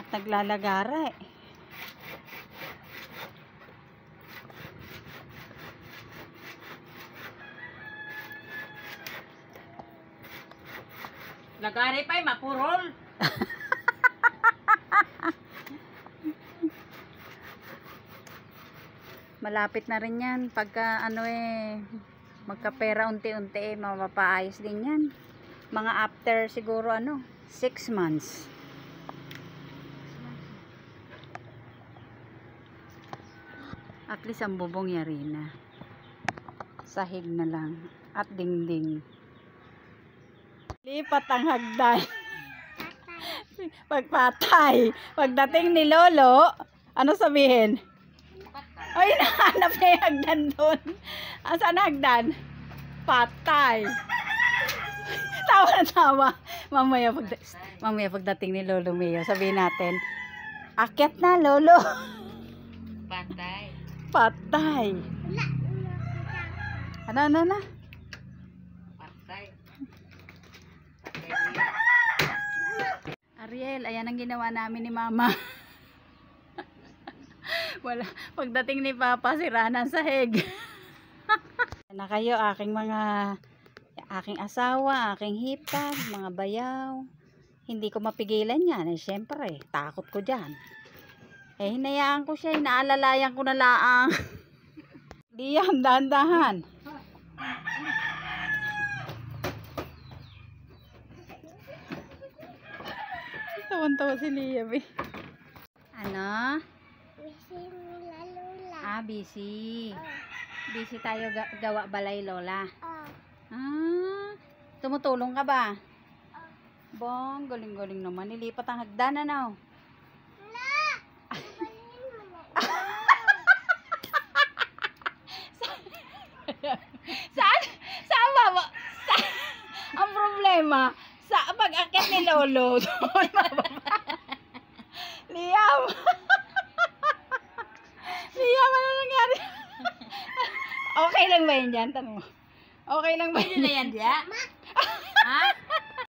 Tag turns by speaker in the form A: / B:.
A: Naglalagara eh.
B: Lagari pa mapurol.
A: Malapit na rin yan. Pagka magkapera unti-unti mapapaayos din yan. Mga after siguro 6 months. At least ang bubong yari na. Sahig na lang. At dingding. Lipat ang hagdan. Pagpatay. Pagdating ni Lolo, ano sabihin? Ay, nahanap niya yung hagdan doon. Saan hagdan? Patay. Tawa na tawa. Mamaya pagdating ni Lolo Mayo, sabihin natin, akyat na, Lolo.
B: Patay.
A: Patay. Ano?
B: Patay.
A: Ariel, ayan ang ginawa namin ni Mama. Wala. Pagdating ni Papa, sira na ang sahig. Na kayo, aking asawa, aking hipag, mga bayaw. Hindi ko mapigilan yan. Siyempre, takot ko dyan. Hinayaan ko siya. Inaalalayan ko na laang. Liam, dahan-dahan. Tawan-tawa si Liam eh. Ano? Busy. Busy tayo gawa balay, Lola. Tumutulong ka ba? Bong, galing-galing naman. Nilipat ang hagdan na. Saan ba? Ang problema, sa pag-akit ni Lolo. Liam! Liam, ano nangyari? Okay lang ba yun dyan? Tanong mo. Okay lang ba yun?
B: Yan, diya?